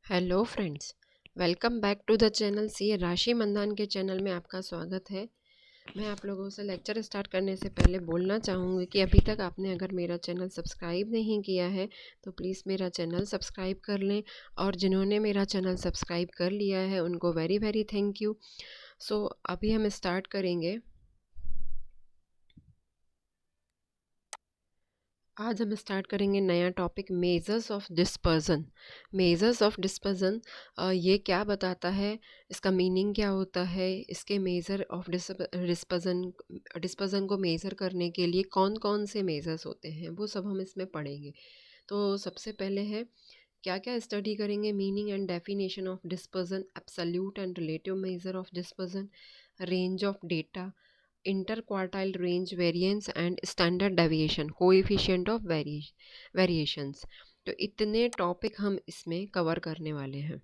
Hello friends, welcome back to the channel. सी राशि मंदान के चैनल में आपका स्वागत है। मैं आप लोगों से लेक्चर स्टार्ट करने से पहले बोलना चाहूँगी कि अभी तक आपने अगर मेरा चैनल सब्सक्राइब नहीं किया है तो प्लीज़ मेरा चैनल सब्सक्राइब कर लें, और जिन्होंने मेरा चैनल सब्सक्राइब कर लिया है उनको वेरी वेरी थैंक यू। सो अभी हम स्टार्ट करेंगे। आज हम स्टार्ट करेंगे नया topic, measures of dispersion. Measures of dispersion ये क्या बताता है, इसका मीनिंग क्या होता है, इसके मेज़र ऑफ डिस्पर्जन डिस्पर्जन को मेज़र करने के लिए कौन कौन से मेजर्स होते हैं, वो सब हम इसमें पढ़ेंगे। तो सबसे पहले है क्या क्या स्टडी करेंगे, meaning and definition of dispersion, absolute and relative major of dispersion, range of data, interquartile range variance and standard deviation, coefficient of variations। तो इतने टॉपिक हम इसमें कवर करने वाले हैं।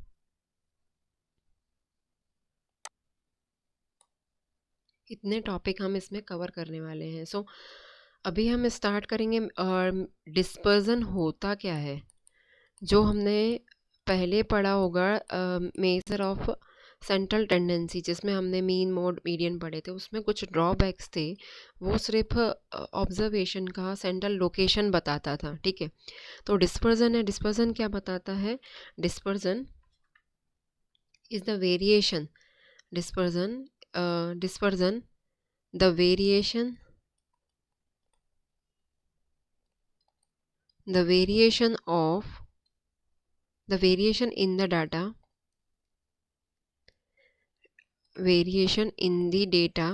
इतने टॉपिक हम इसमें कवर करने वाले हैं। सो अभी हम स्टार्ट करेंगे। डिस्पर्जन होता क्या है, जो हमने पहले पढ़ा होगा मेजर ऑफ सेंट्रल टेंडेंसी, जिसमें हमने मीन मोड मीडियन पढ़े थे, उसमें कुछ ड्रॉबैक्स थे। वो सिर्फ ऑब्जर्वेशन का सेंट्रल लोकेशन बताता था, ठीक है। तो डिस्पर्जन है, डिस्पर्जन क्या बताता है, dispersion is the variation, dispersion dispersion the variation, the variation of the variation in the data, variation in the data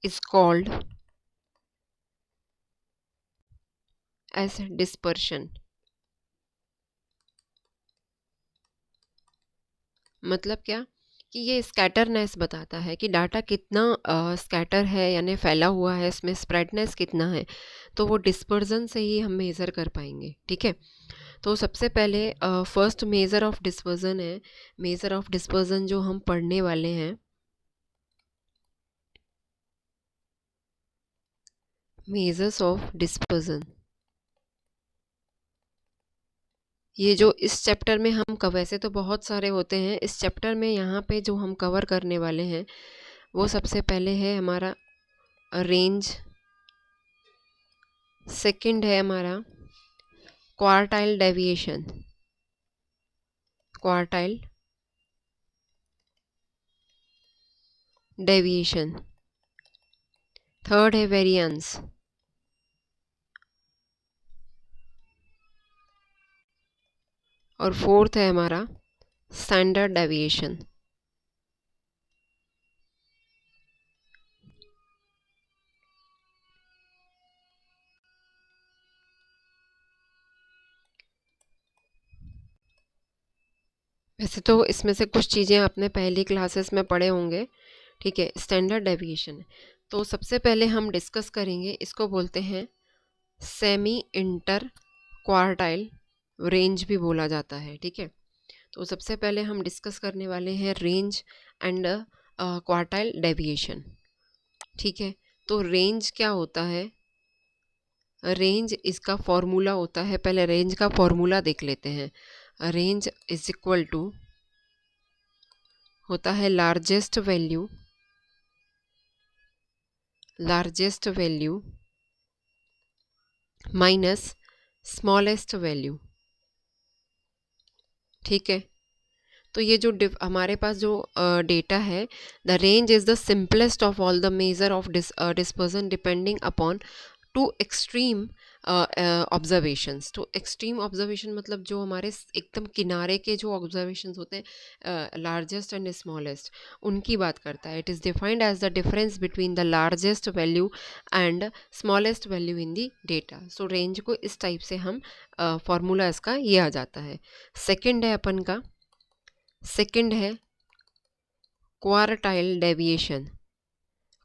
is called as dispersion। मतलब क्या कि ये स्कैटरनेस बताता है कि डाटा कितना स्कैटर है, यानी फैला हुआ है, इसमें स्प्रेडनेस कितना है। तो वो डिस्पर्जन से ही हम मेज़र कर पाएंगे, ठीक है। तो सबसे पहले फर्स्ट मेज़र ऑफ डिस्पर्जन है, मेज़र ऑफ डिस्पर्जन जो हम पढ़ने वाले हैं, मेजर्स ऑफ डिस्पर्जन। ये जो इस चैप्टर में हम वैसे तो बहुत सारे होते हैं, इस चैप्टर में यहाँ पे जो हम कवर करने वाले हैं वो सबसे पहले है हमारा रेंज, सेकंड है हमारा quartile deviation, quartile deviation, third है वेरिएंस, और फोर्थ है हमारा स्टैंडर्ड डेविएशन। वैसे तो इसमें से कुछ चीज़ें आपने पहली क्लासेस में पढ़े होंगे, ठीक है। स्टैंडर्ड डेविएशन तो सबसे पहले हम डिस्कस करेंगे, इसको बोलते हैं सेमी इंटर क्वार्टाइल रेंज भी बोला जाता है, ठीक है। तो सबसे पहले हम डिस्कस करने वाले हैं रेंज एंड क्वार्टाइल डेविएशन, ठीक है। तो रेंज क्या होता है, रेंज इसका फॉर्मूला होता है, पहले रेंज का फॉर्मूला देख लेते हैं। रेंज इज इक्वल टू होता है largest value minus smallest value, ठीक है। तो ये जो हमारे पास जो डेटा है, the range is the simplest of all the major of dispersion depending upon two extreme observations. तो एक्सट्रीम ऑब्जर्वेशन मतलब जो हमारे एकदम किनारे के जो ऑब्जर्वेशंस होते हैं, लार्जेस्ट एंड स्मॉलेस्ट, उनकी बात करता है। It is defined as the difference between the largest value and smallest value in the data. So range को इस टाइप से हम फॉर्मूला इसका ये आ जाता है। सेकेंड है अपन का, सेकंड है क्वार्टाइल डेविएशन।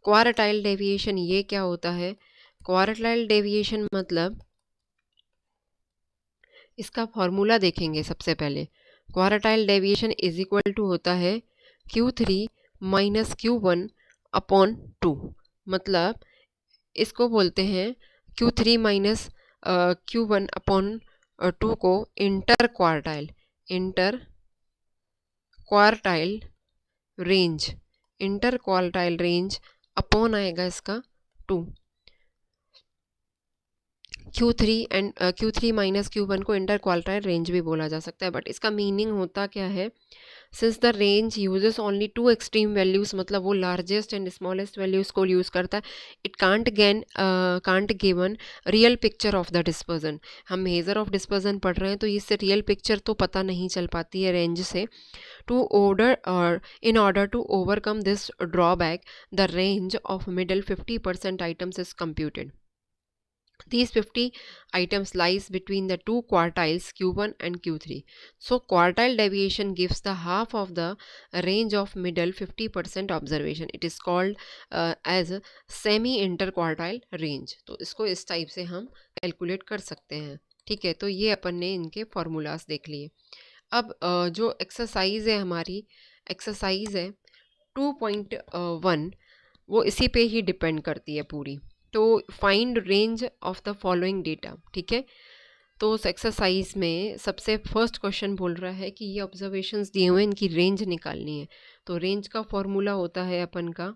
क्वार्टाइल डेविएशन ये क्या होता है, क्वार्टाइल डेविएशन मतलब इसका फॉर्मूला देखेंगे सबसे पहले। Quartile deviation is equal to होता है Q3 माइनस Q1 अपॉन 2। मतलब इसको बोलते हैं Q3 minus Q1 upon two को इंटर क्वार्टाइल रेंज अपॉन आएगा इसका 2। Q3 माइनस Q1 को इंटर क्वार्टाइल रेंज भी बोला जा सकता है, बट इसका मीनिंग होता क्या है, since the range uses only two extreme values, मतलब वो लार्जेस्ट एंड स्मॉलेस्ट वैल्यूज को यूज़ करता है, it can't given real picture of the dispersion. हम मेजर ऑफ डिस्पर्जन पढ़ रहे हैं तो इससे रियल पिक्चर तो पता नहीं चल पाती है रेंज से। In order to overcome this drawback, the range of middle 50% items is computed. These 50 items lies between the two quartiles Q1 and Q3. So quartile deviation gives the half of the range of middle 50% observation. It is called as semi-interquartile range. तो इसको इस type से हम calculate कर सकते हैं। ठीक है, तो ये अपन ने इनके फॉर्मूलाज देख लिए। अब जो एक्सरसाइज है हमारी, एक्सरसाइज है 2.1, वो इसी पे ही डिपेंड करती है पूरी। तो find range of the following data. ठीक है, तो उस एक्सरसाइज में सबसे फर्स्ट क्वेश्चन बोल रहा है कि ये ऑब्जर्वेशंस दिए हुए हैं, इनकी रेंज निकालनी है। तो रेंज का फॉर्मूला होता है अपन का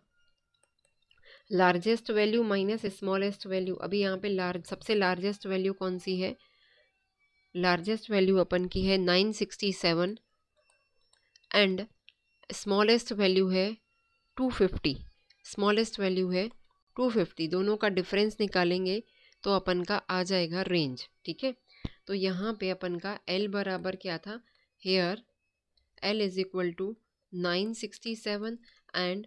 largest value minus smallest value. अभी यहाँ पे सबसे लार्जेस्ट वैल्यू कौन सी है, लार्जेस्ट वैल्यू अपन की है 967 एंड स्मॉलेस्ट वैल्यू है 250। स्मॉलेस्ट वैल्यू है 250, दोनों का डिफरेंस निकालेंगे तो अपन का आ जाएगा रेंज। ठीक है, तो यहाँ पे अपन का L बराबर क्या था, here L is equal to 967 and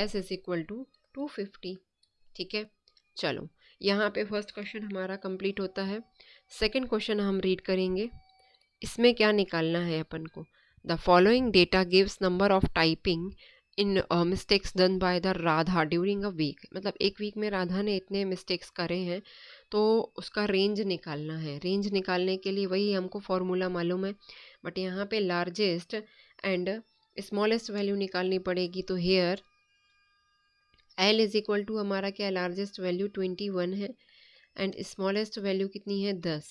S is equal to 250। ठीक है, चलो यहाँ पे फर्स्ट क्वेश्चन हमारा कंप्लीट होता है। सेकंड क्वेश्चन हम रीड करेंगे। इसमें क्या निकालना है अपन को, the following data gives number of typing in mistakes done by the Radha during a week. मतलब एक वीक में राधा ने इतने मिस्टेक्स करे हैं, तो उसका रेंज निकालना है। रेंज निकालने के लिए वही हमको फॉर्मूला मालूम है, बट यहाँ पे लार्जेस्ट एंड स्मॉलेस्ट वैल्यू निकालनी पड़ेगी। तो here L is equal to हमारा क्या, लार्जेस्ट वैल्यू 21 है एंड स्मॉलेस्ट वैल्यू कितनी है 10।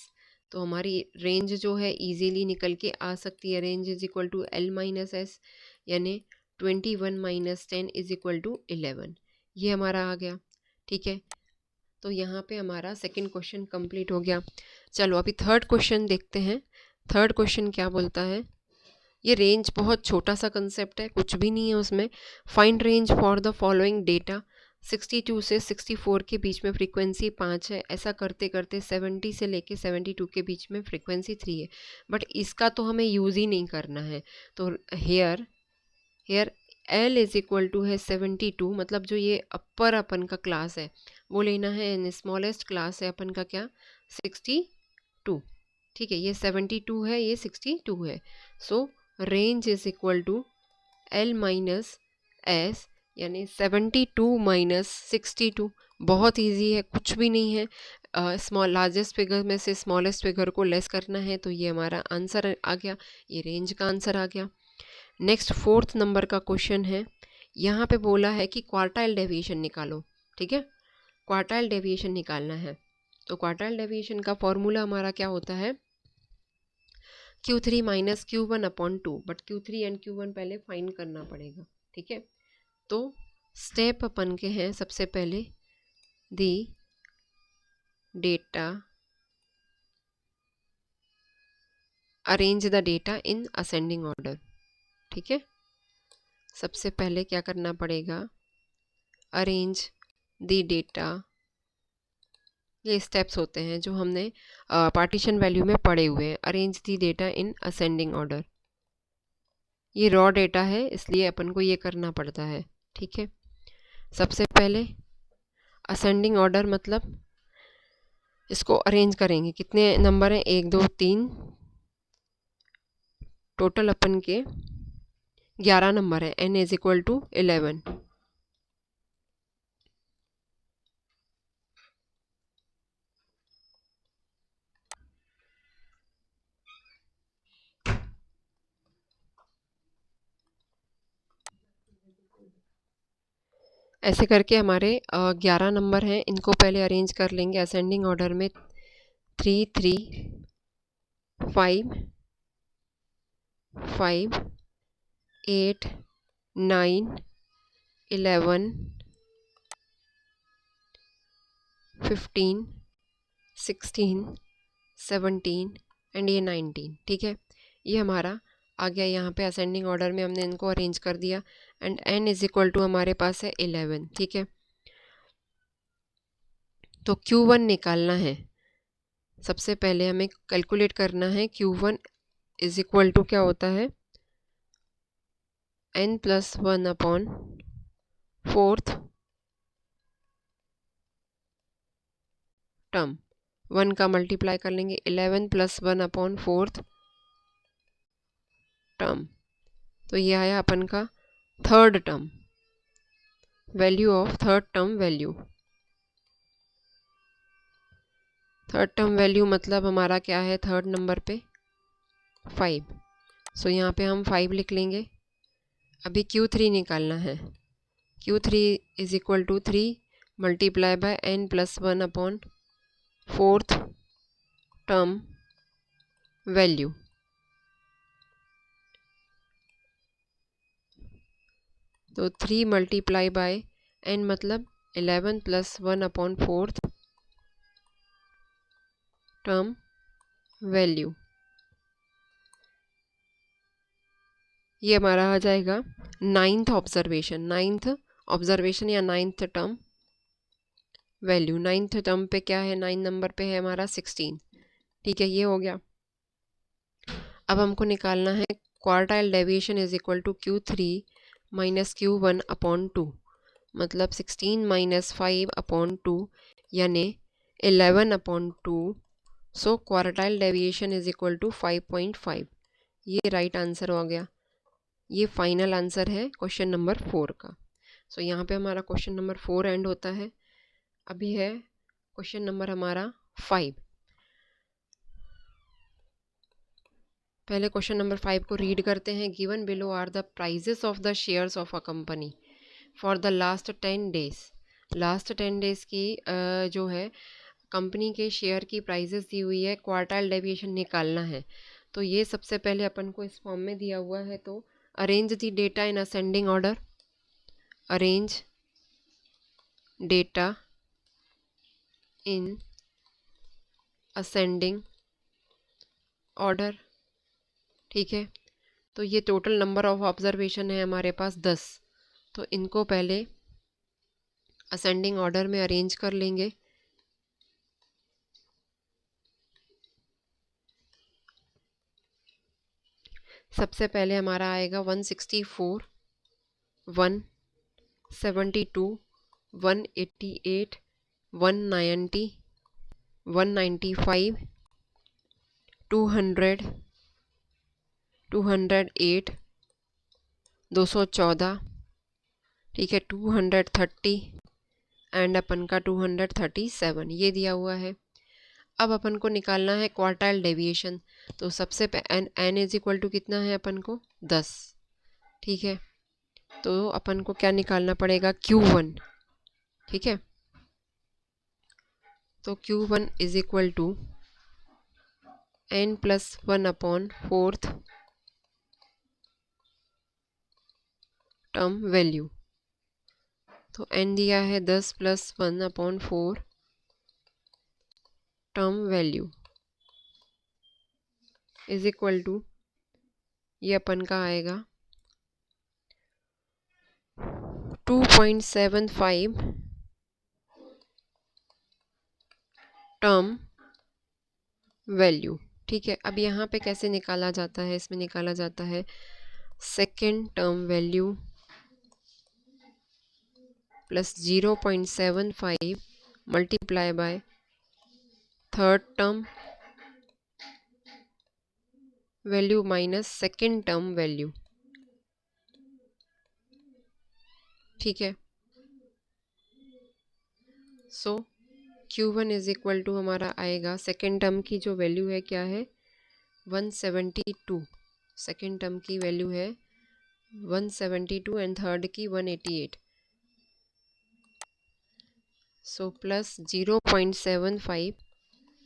तो हमारी रेंज जो है इजीली निकल के आ सकती है। Range is equal to L minus S, यानी 21 माइनस 10 इज इक्वल टू 11। ये हमारा आ गया। ठीक है, तो यहाँ पे हमारा सेकंड क्वेश्चन कंप्लीट हो गया। चलो अभी थर्ड क्वेश्चन देखते हैं। थर्ड क्वेश्चन क्या बोलता है, ये रेंज बहुत छोटा सा कंसेप्ट है, कुछ भी नहीं है उसमें। Find range for the following data. 62 से 64 के बीच में फ्रीक्वेंसी 5 है। ऐसा करते करते 70 से लेके 72 के बीच में फ्रीक्वेंसी 3 है, बट इसका तो हमें यूज़ ही नहीं करना है। तो here L is equal to है 72, मतलब जो ये अपर अपन का क्लास है वो लेना है, एंड स्मॉलेस्ट क्लास है अपन का क्या, 62। ठीक है, ये 72 है, ये 62 है। So range is equal to L minus S, यानी 72 माइनस 62। बहुत इजी है, कुछ भी नहीं है। लार्जेस्ट फिगर में से स्मॉलेस्ट फिगर को लेस करना है, तो ये हमारा आंसर आ गया, ये रेंज का आंसर आ गया। नेक्स्ट फोर्थ नंबर का क्वेश्चन है। यहाँ पे बोला है कि क्वार्टाइल डेविएशन निकालो। ठीक है, क्वार्टाइल डेविएशन निकालना है। तो क्वार्टाइल डेविएशन का फॉर्मूला हमारा क्या होता है, Q3 minus Q1 upon 2, but Q3 and Q1 पहले फाइंड करना पड़ेगा। ठीक है, तो स्टेप अपन के हैं, सबसे पहले दी data, arrange the data in ascending order. ठीक है, सबसे पहले क्या करना पड़ेगा, अरेंज द डेटा। ये स्टेप्स होते हैं जो हमने पार्टीशन वैल्यू में पढ़े हुए हैं। Arrange the data in ascending order, ये रॉ डेटा है इसलिए अपन को ये करना पड़ता है। ठीक है, सबसे पहले असेंडिंग ऑर्डर मतलब इसको अरेंज करेंगे। कितने नंबर हैं, 1 2 3, टोटल अपन के 11 नंबर है। n is equal to 11। ऐसे करके हमारे 11 नंबर हैं, इनको पहले अरेंज कर लेंगे असेंडिंग ऑर्डर में 3 3 5 5 8 9 11 15 16 17 एंड ये 19। ठीक है, ये हमारा आ गया। यहाँ पे असेंडिंग ऑर्डर में हमने इनको अरेंज कर दिया and n is equal to हमारे पास है 11। ठीक है, तो Q1 निकालना है। सबसे पहले हमें कैलकुलेट करना है Q1 इज इक्वल टू क्या होता है, n+1 अपॉन 4th टर्म। 1 का मल्टीप्लाई कर लेंगे 11 + 1 अपॉन 4th टर्म, तो ये आया अपन का third term, value of third term value. Third term value मतलब हमारा क्या है थर्ड नंबर पे 5। सो यहाँ पे हम 5 लिख लेंगे। अभी Q3 निकालना है। Q3 is equal to 3 multiply by n+1 upon 4th term value. तो 3 मल्टीप्लाई बाय n मतलब 11 + 1 अपॉन 4th टर्म वैल्यू, ये हमारा आ जाएगा नाइन्थ ऑब्जर्वेशन या ninth term value. Ninth term पे क्या है, 9 नंबर पे है हमारा 16। ठीक है, ये हो गया। अब हमको निकालना है quartile deviation is equal to Q3 minus Q1 upon 2, मतलब 16 - 5 अपॉन 2 यानी 11 upon 2। So quartile deviation is equal to 5.5। ये राइट आंसर हो गया। ये फाइनल आंसर है क्वेश्चन नंबर 4 का। सो यहाँ पे हमारा क्वेश्चन नंबर 4 एंड होता है। अभी है क्वेश्चन नंबर हमारा 5। पहले क्वेश्चन नंबर 5 को रीड करते हैं। Given below are the prices of the shares of a company for the last 10 days. Last 10 days की जो है कंपनी के शेयर की प्राइजेस दी हुई है, क्वार्टाइल डेविएशन निकालना है। तो ये सबसे पहले अपन को इस फॉर्म में दिया हुआ है। तो arrange the data in ascending order, arrange data in ascending order. ठीक है, तो ये टोटल नंबर ऑफ ऑब्जर्वेशन है हमारे पास 10। तो इनको पहले असेंडिंग ऑर्डर में अरेंज कर लेंगे। सबसे पहले हमारा आएगा 164, 172, 188, 190, 195, 200, 208, 214। ठीक है, 230 एंड अपन का 237 ये दिया हुआ है। अब अपन को निकालना है क्वार्टाइल डेविएशन। तो सबसे n इज इक्वल टू कितना है अपन को 10। ठीक है, तो अपन को क्या निकालना पड़ेगा Q1। ठीक है, तो Q1 is equal to n+1 upon 4th term value. तो n दिया है 10 + 1 upon 4 term value is equal to, ये अपन का आएगा 2.75 टर्म वैल्यू। ठीक है, अब यहाँ पे कैसे निकाला जाता है, इसमें निकाला जाता है second term value plus 0.75 multiply by third term value minus second term value. ठीक है, सो Q1 इज इक्वल टू हमारा आएगा, सेकेंड टर्म की जो वैल्यू है क्या है 172। सेकेंड टर्म की वैल्यू है 172 एंड थर्ड की 188। So plus 0.75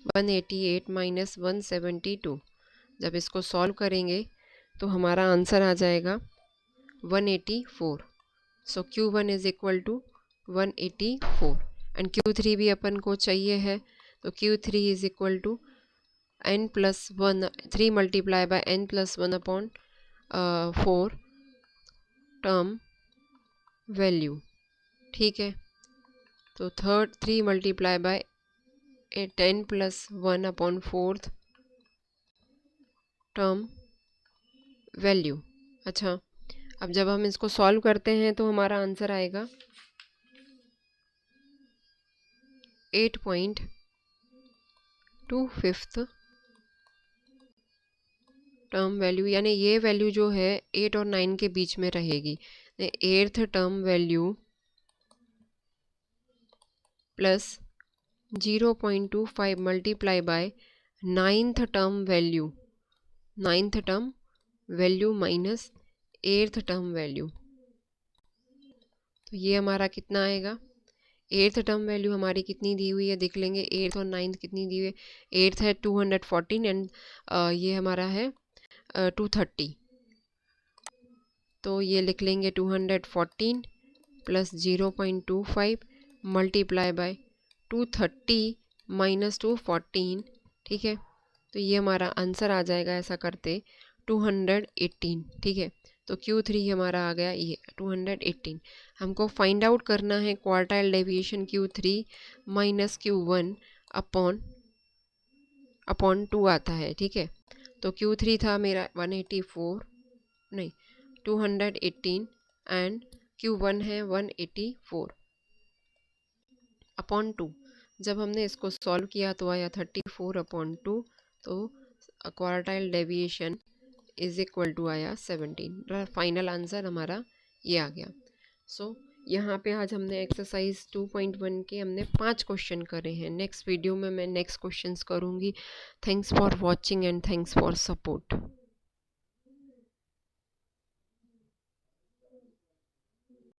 188 minus 172। जब इसको सॉल्व करेंगे तो हमारा आंसर आ जाएगा 184। So Q1 is equal to 184 and Q3 भी अपन को चाहिए है, तो Q3 is equal to n+1, 3 multiply by n+1 upon 4 term value. ठीक है, तो 3 multiply by 10+1 upon 4th term value. अच्छा, अब जब हम इसको सॉल्व करते हैं तो हमारा आंसर आएगा 8.25 टर्म वैल्यू, यानी ये वैल्यू जो है 8 और 9 के बीच में रहेगी। 8th term value plus 0.25 multiply by 9th term value, 9th term value minus 8th term value. तो ये हमारा कितना आएगा? 8th टर्म वैल्यू हमारी कितनी दी हुई है देख लेंगे। 8th और 9th कितनी दी हुई है? 8th है 214 एंड ये हमारा है 230। तो ये लिख लेंगे 214 प्लस 0.25 मल्टीप्लाई बाय 230 माइनस 214। ठीक है, तो ये हमारा आंसर आ जाएगा ऐसा करते 218। ठीक है, तो Q3 हमारा आ गया ये 218। हमको फाइंड आउट करना है quartile deviation Q3 minus Q1 upon 2 आता है। ठीक है, तो Q3 था मेरा 184, नहीं 218 एंड Q1 है 184 अपॉन 2। जब हमने इसको सॉल्व किया तो आया 34 अपॉन 2, तो quartile deviation is equal to आया 17। फाइनल आंसर हमारा ये आ गया। सो यहाँ पे आज हमने एक्सरसाइज 2.1 के हमने 5 क्वेश्चन करे हैं। नेक्स्ट वीडियो में मैं नेक्स्ट क्वेश्चंस करूँगी। Thanks for watching and thanks for support.